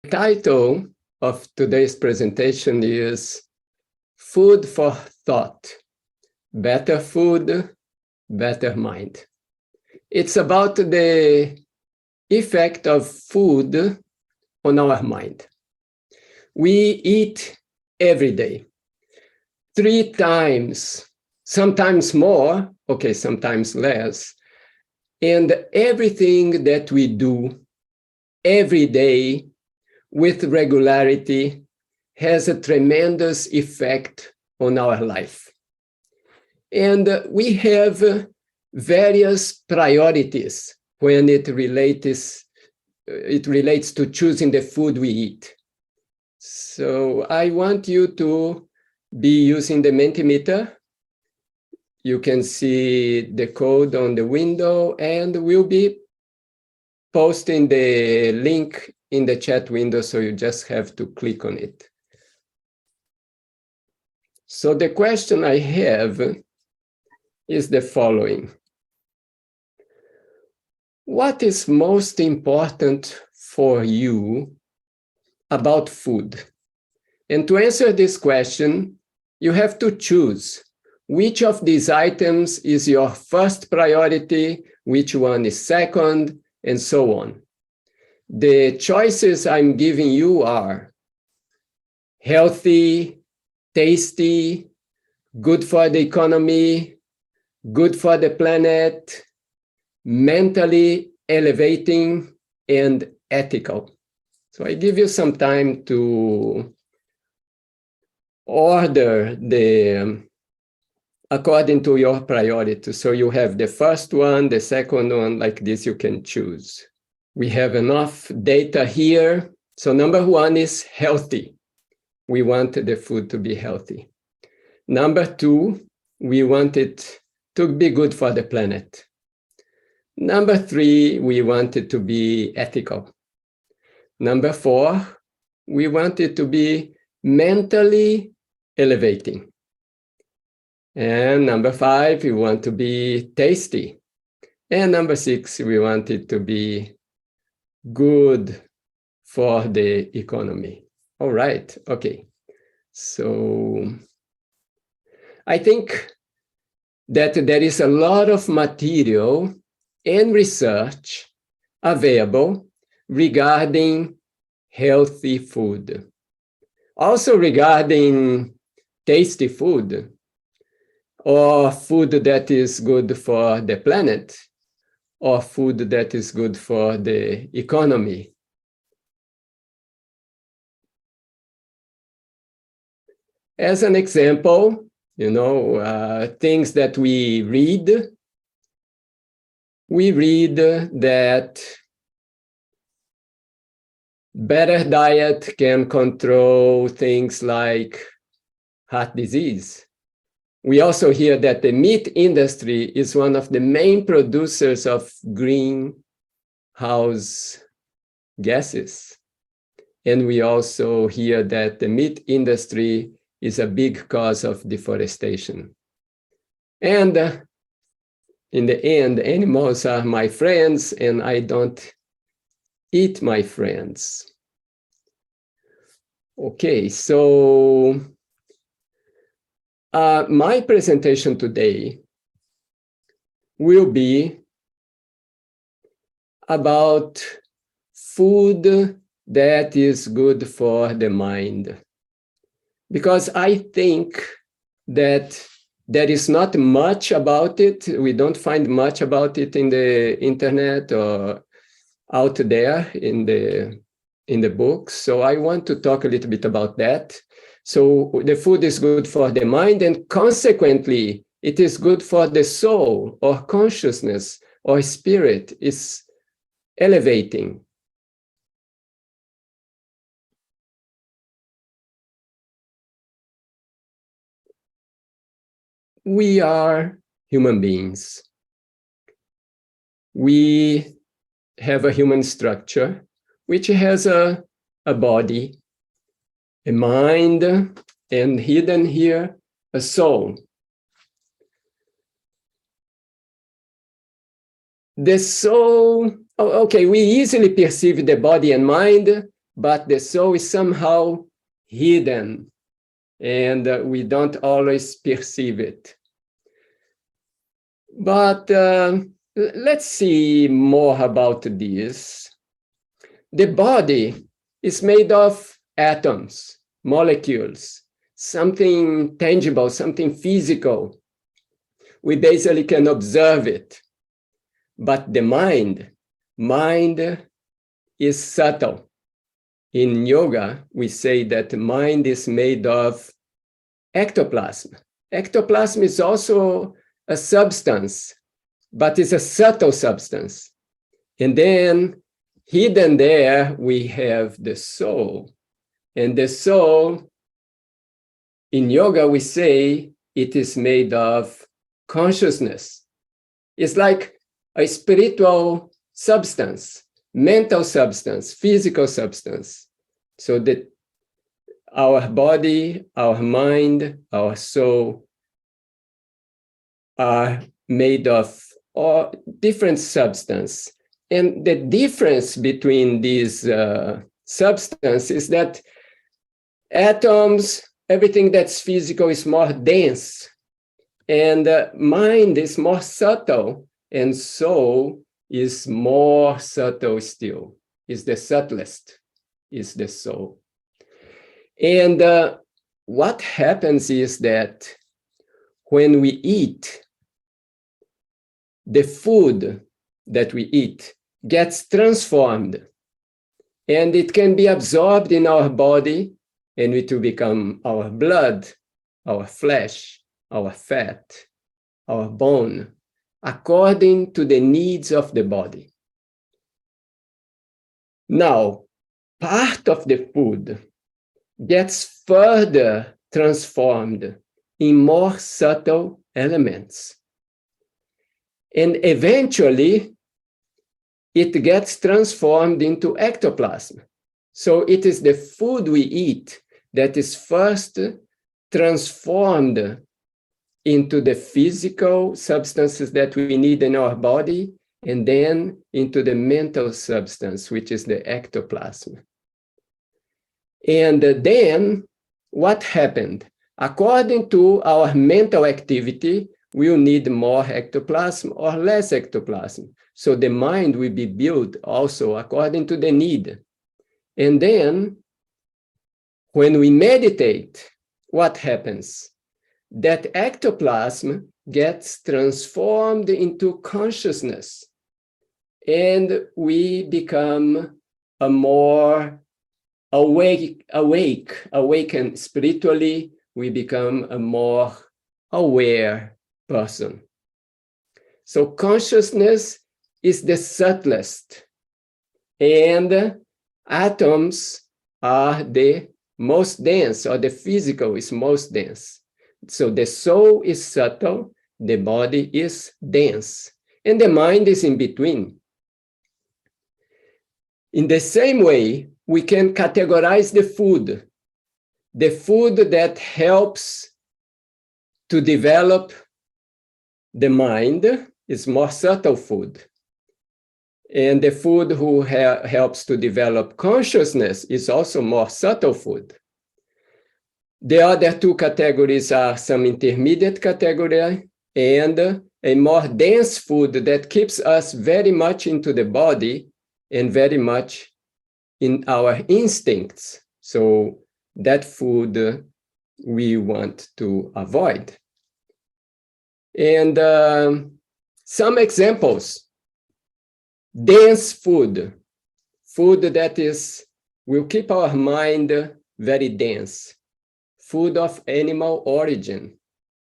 Title of today's presentation is Food for Thought, Better Food, Better Mind. It's about the effect of food on our mind. We eat every day, 3 times, sometimes more, okay, sometimes less, and everything that we do every day with regularity has a tremendous effect on our life. And we have various priorities when it relates to choosing the food we eat. So I want you to be using the Mentimeter. You can see the code on the window, and we'll be posting the link in the chat window, so you just have to click on it. So the question I have is the following. What is most important for you about food? And to answer this question, you have to choose which of these items is your first priority, which one is second, and so on. The choices I'm giving you are healthy, tasty, good for the economy, good for the planet, mentally elevating, and ethical. So I give you some time to order according to your priority. So you have the first one, the second one, like this you can choose. We have enough data here. So number 1 is healthy. We want the food to be healthy. Number 2, we want it to be good for the planet. Number 3, we want it to be ethical. Number 4, we want it to be mentally elevating. And number 5, we want to be tasty. And number 6, we want it to be good for the economy. All right, okay. So I think that there is a lot of material and research available regarding healthy food. Also regarding tasty food, or food that is good for the planet, or food that is good for the economy. As an example, things that we read that better diet can control things like heart disease. We also hear that the meat industry is one of the main producers of greenhouse gases. And we also hear that the meat industry is a big cause of deforestation. And in the end, animals are my friends, and I don't eat my friends. Okay, so my presentation today will be about food that is good for the mind. Because I think that there is not much about it. We don't find much about it in the internet or out there in the books. So I want to talk a little bit about that. So the food is good for the mind, and consequently, it is good for the soul or consciousness or spirit. It's elevating. We are human beings. We have a human structure, which has a body, a mind, and hidden here, a soul. The soul, okay, we easily perceive the body and mind but the soul is somehow hidden, and we don't always perceive it. But let's see more about this. The body is made of atoms, molecules, something tangible, something physical. We basically can observe it. But the mind is subtle. In yoga, we say that the mind is made of ectoplasm. Ectoplasm is also a substance, but it's a subtle substance. And then hidden there, we have the soul. And the soul, in yoga, we say it is made of consciousness. It's like a spiritual substance, mental substance, physical substance. So that our body, our mind, our soul are made of all different substance. And the difference between these substances is that atoms, everything that's physical is more dense, and mind is more subtle, and soul is more subtle still, is the subtlest, is the soul. And what happens is that when we eat, the food that we eat gets transformed, and it can be absorbed in our body, and it will become our blood, our flesh, our fat, our bone, according to the needs of the body. Now, part of the food gets further transformed in more subtle elements. And eventually, it gets transformed into ectoplasm. So it is the food we eat that is first transformed into the physical substances that we need in our body, and then into the mental substance, which is the ectoplasm. And then what happened? According to our mental activity, we'll need more ectoplasm or less ectoplasm. So the mind will be built also according to the need. And then when we meditate, what happens? That ectoplasm gets transformed into consciousness, and we become a more awakened spiritually. We become a more aware person. So consciousness is the subtlest, and atoms are the most dense, or the physical is most dense. So the soul is subtle, the body is dense, and the mind is in between. In the same way, we can categorize the food that helps to develop the mind is more subtle food. And the food who helps to develop consciousness is also more subtle food. The other two categories are some intermediate category and a more dense food that keeps us very much into the body and very much in our instincts. So that food we want to avoid. And some examples. Dense food that will keep our mind very dense. Food of animal origin,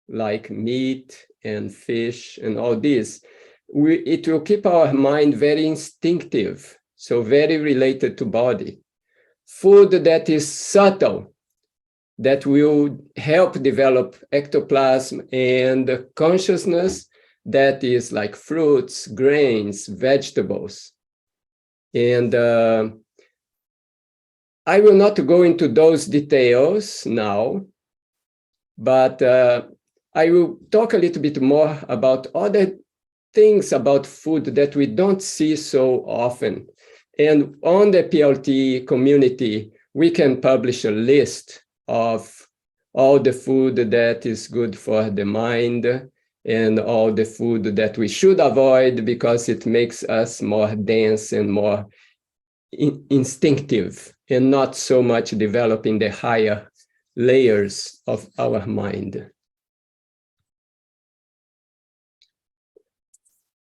like meat and fish and all this. It will keep our mind very instinctive, so very related to body. Food that is subtle, that will help develop ectoplasm and consciousness, that is like fruits, grains, vegetables. And I will not go into those details now, but I will talk a little bit more about other things about food that we don't see so often. And on the PLT community, we can publish a list of all the food that is good for the mind and all the food that we should avoid because it makes us more dense and more instinctive and not so much developing the higher layers of our mind.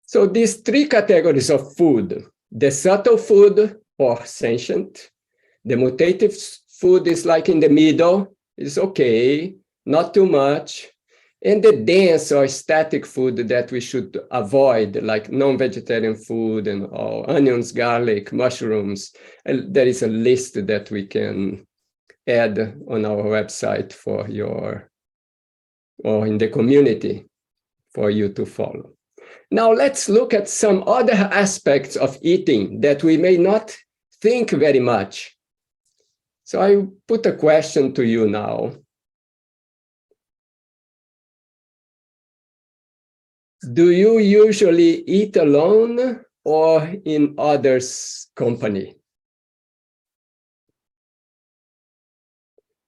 So these three categories of food, the subtle food or sentient, the mutative food is like in the middle, it's okay, not too much, and the dense or static food that we should avoid, like non-vegetarian food and all, onions, garlic, mushrooms. There is a list that we can add on our website for your, or in the community for you to follow. Now let's look at some other aspects of eating that we may not think very much. So I put a question to you now. Do you usually eat alone or in others' company?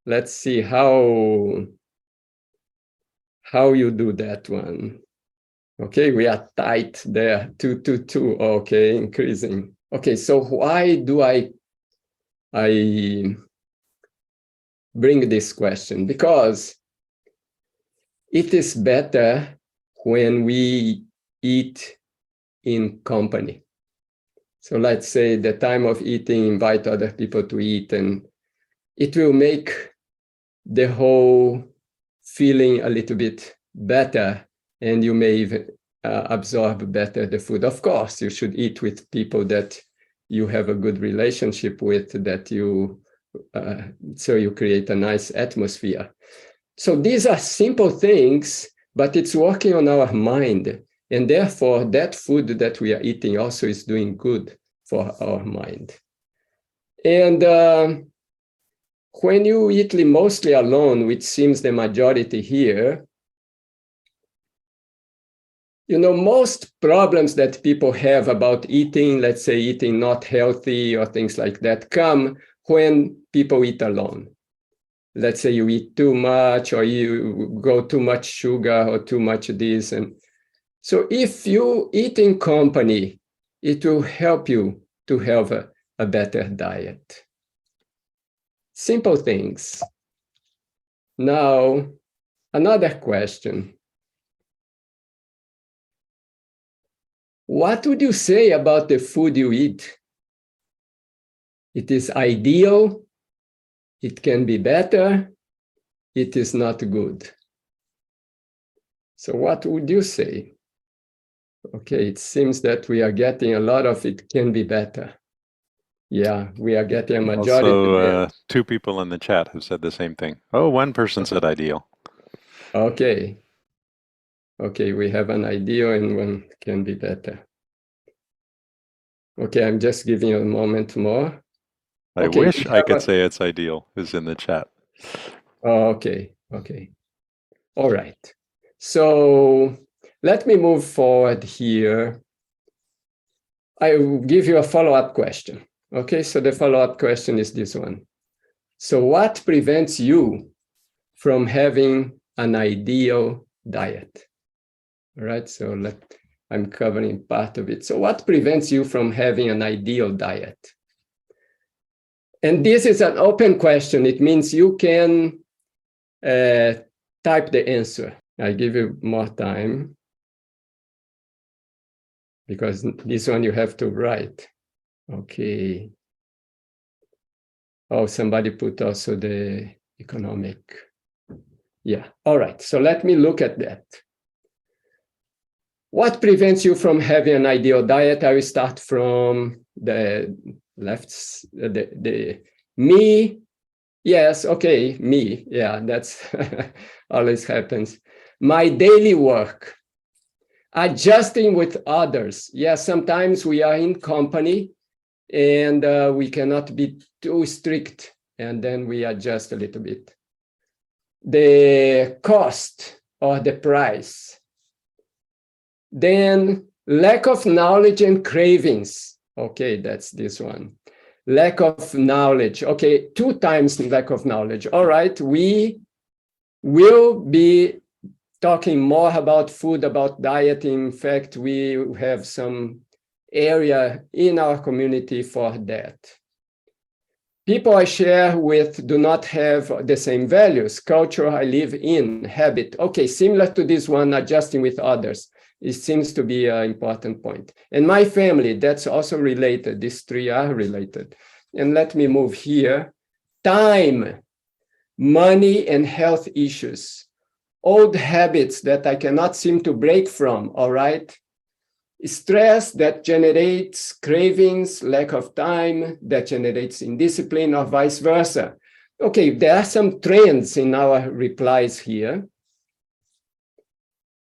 Let's see how you do that one. Okay, we are tight there, 222, okay, increasing. Okay, so why do I bring this question? Because it is better when we eat in company. So let's say the time of eating, invite other people to eat, and it will make the whole feeling a little bit better, and you may even absorb better the food. Of course, you should eat with people that you have a good relationship with, that you, so you create a nice atmosphere. So these are simple things, but it's working on our mind. And therefore, that food that we are eating also is doing good for our mind. And when you eat mostly alone, which seems the majority here, you know, most problems that people have about eating, let's say eating not healthy or things like that, come when people eat alone. Let's say you eat too much or you go too much sugar or too much this. And so if you eat in company, it will help you to have a better diet. Simple things. Now, another question. What would you say about the food you eat? It is ideal, it can be better, it is not good. So what would you say? Okay, it seems that we are getting a lot of it can be better. Yeah, we are getting a majority. Also, two people in the chat have said the same thing. Oh, one person said ideal. Okay. Okay, we have an ideal and one can be better. Okay, I'm just giving you a moment more. I wish I could say it's ideal, is in the chat. Oh, okay, okay. All right. So let me move forward here. I will give you a follow-up question. Okay, so the follow-up question is this one. So what prevents you from having an ideal diet? All right, so I'm covering part of it. So what prevents you from having an ideal diet? And this is an open question. It means you can type the answer. I give you more time because this one you have to write. Okay. Oh, somebody put also the economic. Yeah, all right. So let me look at that. What prevents you from having an ideal diet? I will start from the left, the me. Yes, okay, me. Yeah, that's always happens. My daily work. Adjusting with others. Yes, sometimes we are in company and we cannot be too strict, and then we adjust a little bit. The cost or the price. Then lack of knowledge and cravings. Okay, that's this one. Lack of knowledge. Okay, 2 times lack of knowledge. All right, we will be talking more about food, about dieting. In fact, we have some area in our community for that. People I share with do not have the same values. Culture I live in, habit. Okay, similar to this one, adjusting with others. It seems to be an important point. And my family, that's also related. These 3 are related. And let me move here. Time, money, and health issues. Old habits that I cannot seem to break from, all right? Stress that generates cravings, lack of time, that generates indiscipline, or vice versa. Okay, there are some trends in our replies here.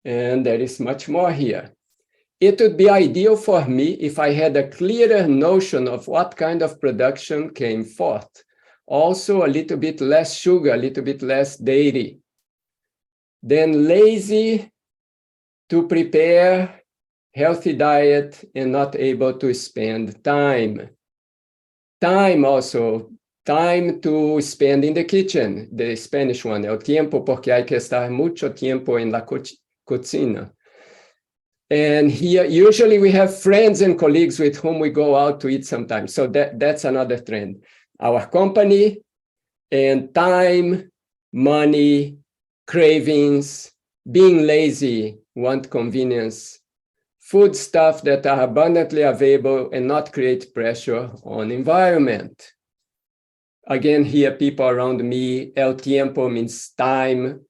And there is much more here. It would be ideal for me if I had a clearer notion of what kind of production came forth. Also, a little bit less sugar, a little bit less dairy. Then lazy to prepare healthy diet and not able to spend time. Time also, time to spend in the kitchen, the Spanish one, el tiempo porque hay que estar mucho tiempo en la cocina. And here, usually we have friends and colleagues with whom we go out to eat sometimes. So that's another trend. Our company and time, money, cravings, being lazy, want convenience, food stuff that are abundantly available and not create pressure on environment. Again, here, people around me, el tiempo means time.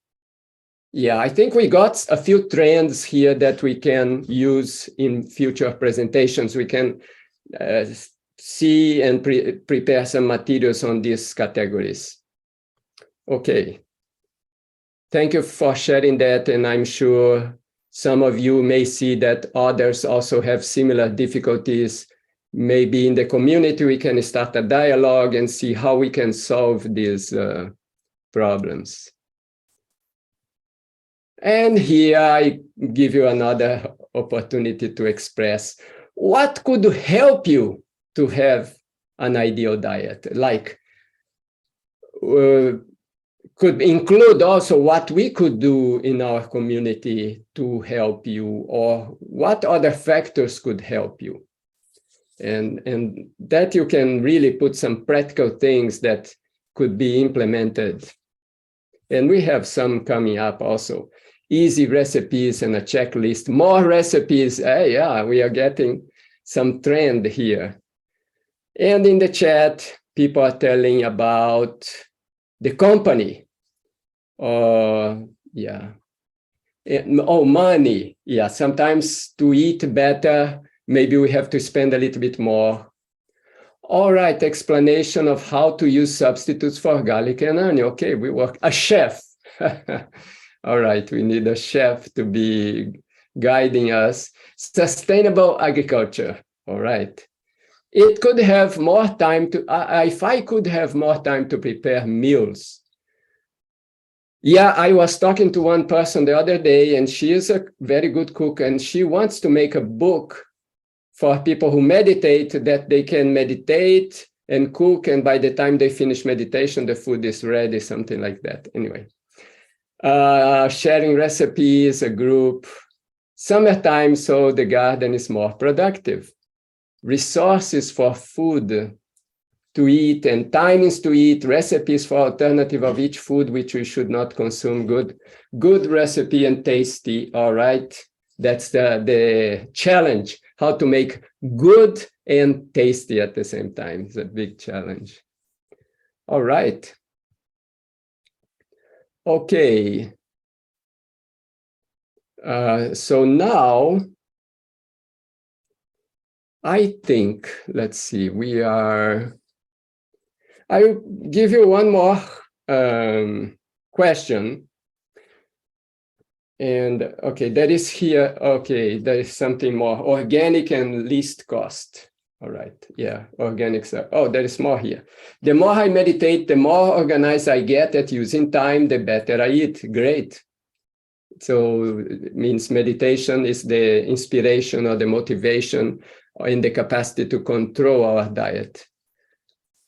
Yeah, I think we got a few trends here that we can use in future presentations. We can see and prepare some materials on these categories. Okay. Thank you for sharing that, and I'm sure some of you may see that others also have similar difficulties. Maybe in the community, we can start a dialogue and see how we can solve these problems. And here I give you another opportunity to express what could help you to have an ideal diet. Like, could include also what we could do in our community to help you, or what other factors could help you. And that you can really put some practical things that could be implemented. And we have some coming up also. Easy recipes and a checklist, more recipes. Yeah, we are getting some trend here. And in the chat, people are telling about the company. Yeah. Oh, money. Yeah, sometimes to eat better, maybe we have to spend a little bit more. All right, explanation of how to use substitutes for garlic and onion. Okay, we work. A chef. All right, we need a chef to be guiding us. Sustainable agriculture. All right. It could have more time to, if I could have more time to prepare meals. Yeah, I was talking to one person the other day, and she is a very good cook, and she wants to make a book for people who meditate, that they can meditate and cook, and by the time they finish meditation, the food is ready, something like that. Anyway. Sharing recipes, a group, summertime, so the garden is more productive. Resources for food to eat and timings to eat, recipes for alternative of each food which we should not consume. Good recipe and tasty, all right? That's the challenge, how to make good and tasty at the same time. It's a big challenge. All right. Okay, so now I think, let's see, I will give you one more question. And okay, that is here, okay, there is something more, organic and least cost. All right, yeah, organics. Oh, there is more here. The more I meditate, the more organized I get at using time, the better I eat. Great. So it means meditation is the inspiration or the motivation. or in the capacity to control our diet.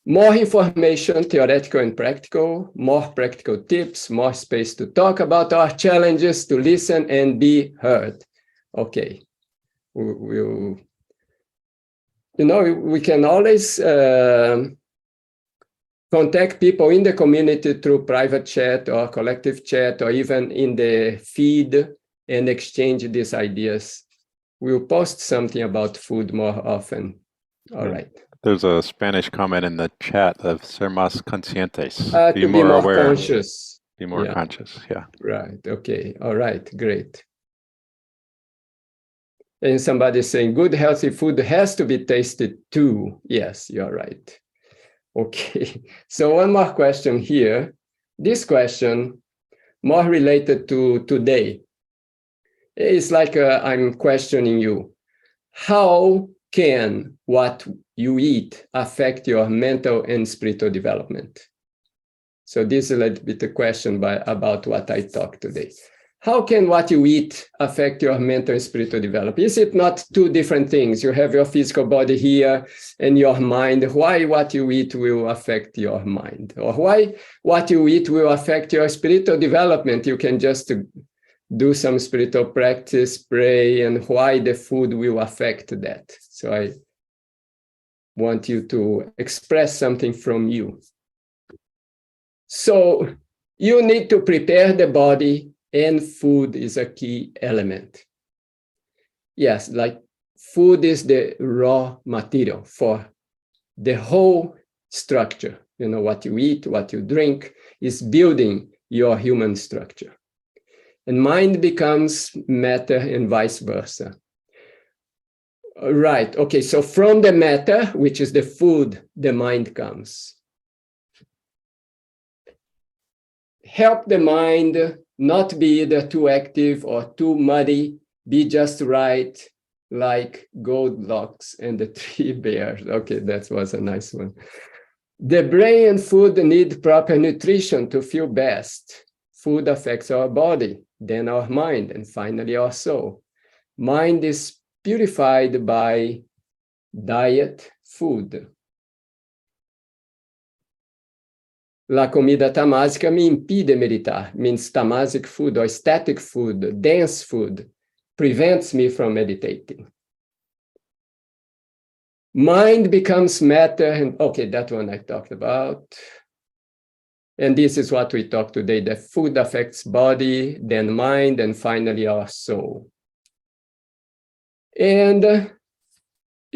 More information, theoretical and practical, more practical tips, more space to talk about our challenges, to listen and be heard. Okay, we can always contact people in the community through private chat or collective chat, or even in the feed, and exchange these ideas. We'll post something about food more often. All right. There's a Spanish comment in the chat of ser más conscientes. To be more aware. conscious. Be more conscious, yeah. Right, okay, all right, great. And somebody saying, good healthy food has to be tasted too. Yes, you're right. Okay, so one more question here. This question, more related to today. It's like I'm questioning you. How can what you eat affect your mental and spiritual development? So this is a little bit a question about what I talked today. How can what you eat affect your mental and spiritual development? Is it not two different things? You have your physical body here and your mind. Why what you eat will affect your mind? Or why what you eat will affect your spiritual development? You can just do some spiritual practice, pray, and why the food will affect that. So I want you to express something from you. So you need to prepare the body, and food is a key element. Yes, like food is the raw material for the whole structure. You know, what you eat, what you drink is building your human structure. And mind becomes matter and vice versa. Right, okay, so from the matter, which is the food, the mind comes. Help the mind not be either too active or too muddy, be just right, like Goldilocks and the Three Bears. Okay, that was a nice one. The brain and food need proper nutrition to feel best. Food affects our body, then our mind, and finally our soul. Mind is purified by diet, food. La comida tamásica me impide meditar, means tamasic food or static food, dense food, prevents me from meditating. Mind becomes matter, and okay, that one I talked about. And this is what we talked today, that food affects body, then mind, and finally our soul. And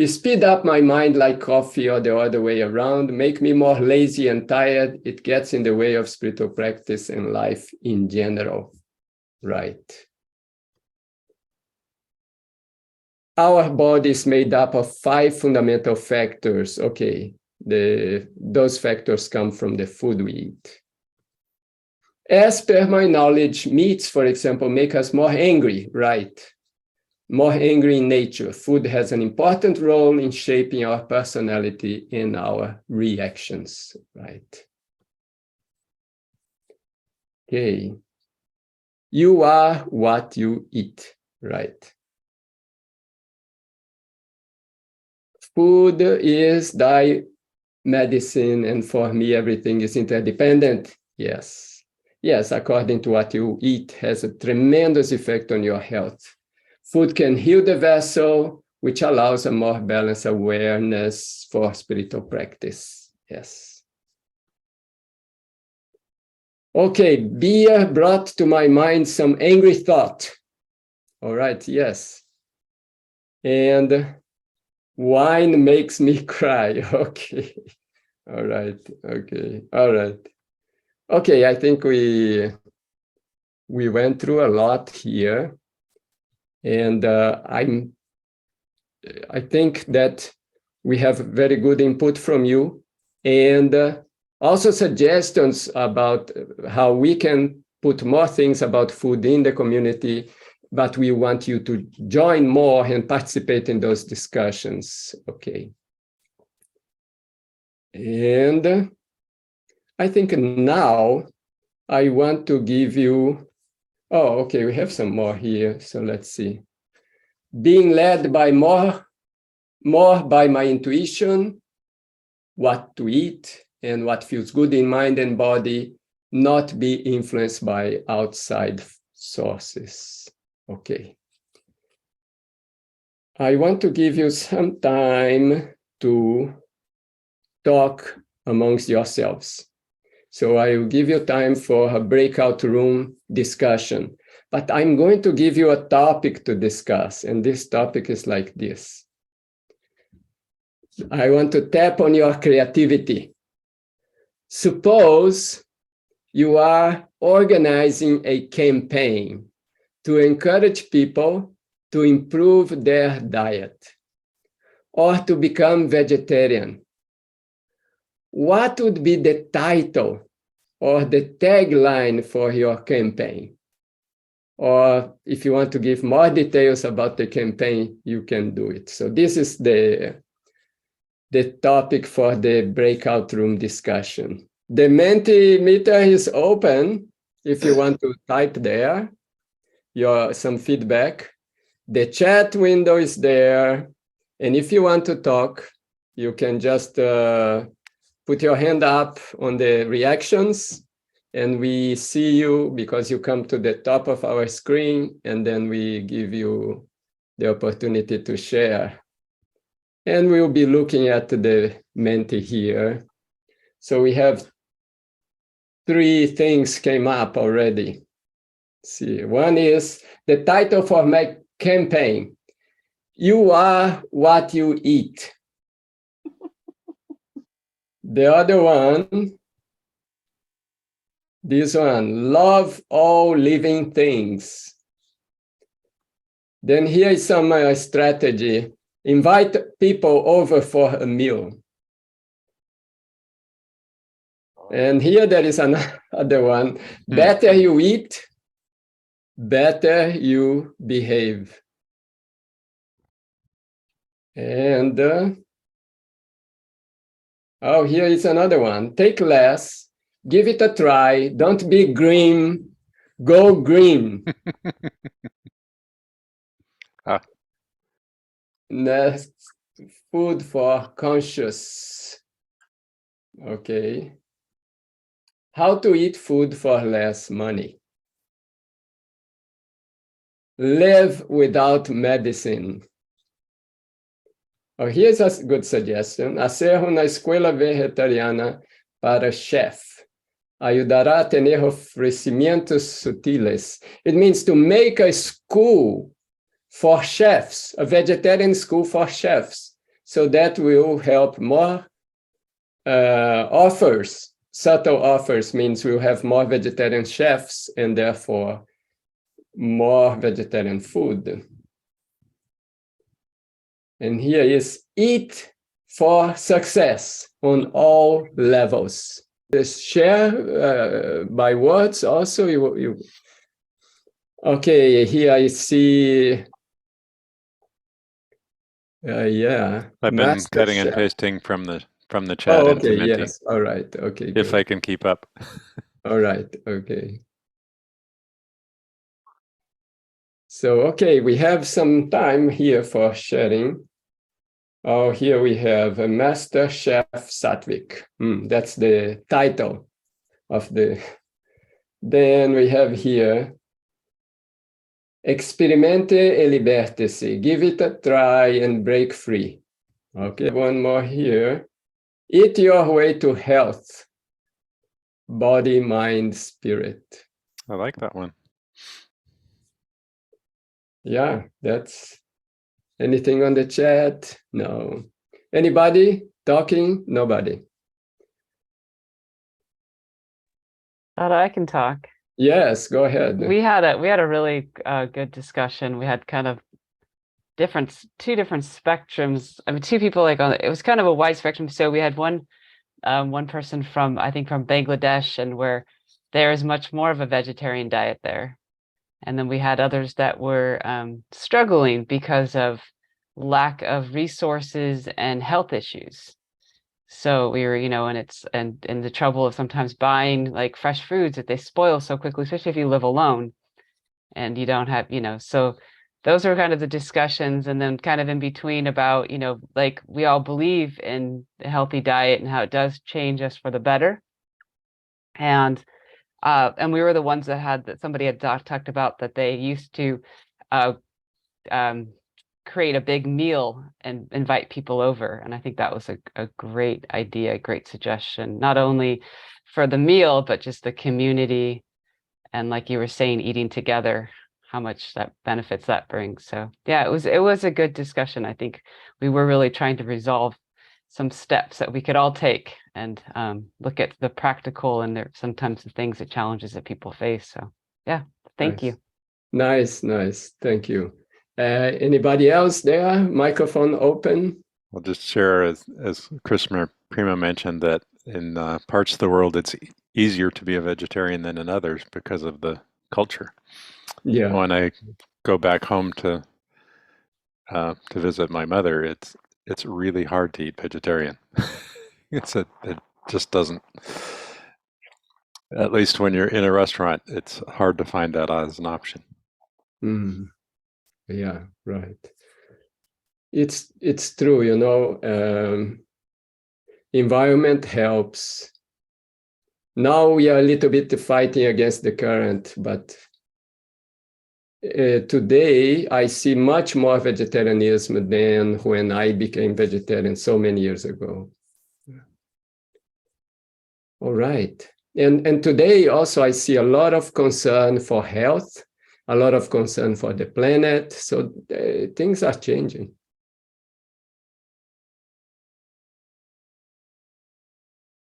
speed up my mind like coffee or the other way around, make me more lazy and tired. It gets in the way of spiritual practice and life in general, right? Our body is made up of 5 fundamental factors. Okay, those factors come from the food we eat. As per my knowledge, meats, for example, make us more angry, right? More angry in nature. Food has an important role in shaping our personality and our reactions, right? Okay. You are what you eat, right? Food is thy medicine, and for me, everything is interdependent. Yes. Yes, according to what you eat has a tremendous effect on your health. Food can heal the vessel, which allows a more balanced awareness for spiritual practice. Yes. Okay, beer brought to my mind some angry thought. All right, yes. And wine makes me cry. Okay. All right. Okay. All right. Okay, I think we went through a lot here. And I think that we have very good input from you, and also suggestions about how we can put more things about food in the community, but we want you to join more and participate in those discussions. Okay. And I think now I want to give you, oh, okay, we have some more here, so let's see. Being led by more more by my intuition, what to eat and what feels good in mind and body, not be influenced by outside sources. Okay. I want to give you some time to talk amongst yourselves. So I will give you time for a breakout room discussion, but I'm going to give you a topic to discuss, and this topic is like this. I want to tap on your creativity. Suppose you are organizing a campaign to encourage people to improve their diet or to become vegetarian. What would be the title or the tagline for your campaign? Or if you want to give more details about the campaign, you can do it. So this is the topic for the breakout room discussion. The Mentimeter is open if you want to type there some feedback. The chat window is there. And if you want to talk, you can just put your hand up on the reactions, and we see you because you come to the top of our screen, and then we give you the opportunity to share. And we'll be looking at the Menti here. So we have 3 things came up already. Let's see, one is the title for my campaign. You are what you eat. The other one, this one, love all living things. Then here is some strategy. Invite people over for a meal. And here there is another one. Better you eat, better you behave. And oh, here is another one. Take less, give it a try. Don't be green, go green. Next, food for conscious. Okay. How to eat food for less money. Live without medicine. Oh, here's a good suggestion. Hacer una escuela vegetariana para chef. Ayudará a tener ofrecimientos sutiles. It means to make a school for chefs, a vegetarian school for chefs. So that will help more offers. Subtle offers means we'll have more vegetarian chefs and therefore more vegetarian food. And here is eat for success on all levels. Share by words also. Okay, here I see. Yeah. I've been Master cutting chef. and pasting from the chat Oh, into okay, Menti. yes. All right. Okay. If good. I can keep up. All right. Okay. So, okay, we have some time here for sharing. Oh, here we have a Master Chef Satvik. That's the title of the. Then we have here, Experimente e liberte-se. Give it a try and break free. Okay, one more here. Eat your way to health. Body, mind, spirit. I like that one. Yeah, that's anything on the chat? No. Anybody talking? Nobody. Dada, I can talk. Yes, go ahead. We had a really good discussion. We had kind of two different spectrums. I mean, two people it was kind of a wide spectrum. So we had one person from, I think, from Bangladesh, and where there is much more of a vegetarian diet there. And then we had others that were struggling because of lack of resources and health issues. So we were, and the trouble of sometimes buying like fresh foods that they spoil so quickly, especially if you live alone and you don't have, so those are kind of the discussions, and then kind of in between about, you know, like we all believe in a healthy diet and how it does change us for the better. And we were the ones that somebody had talked about that they used to create a big meal and invite people over. And I think that was a great idea, a great suggestion, not only for the meal, but just the community. And like you were saying, eating together, how much that benefits that brings. So yeah, it was a good discussion. I think we were really trying to resolve some steps that we could all take and look at the practical and sometimes the things, the challenges that people face. So yeah, thank you. Nice. Thank you. Anybody else there? Microphone open. I'll just share, as Chris Prima mentioned, that in parts of the world it's easier to be a vegetarian than in others because of the culture. Yeah. When I go back home to visit my mother, it's really hard to eat vegetarian. It just doesn't. At least when you're in a restaurant, it's hard to find that as an option. Yeah, right. It's true, you know. Environment helps. Now we are a little bit fighting against the current, but today I see much more vegetarianism than when I became vegetarian so many years ago. All right. And today also I see a lot of concern for health, a lot of concern for the planet. So things are changing.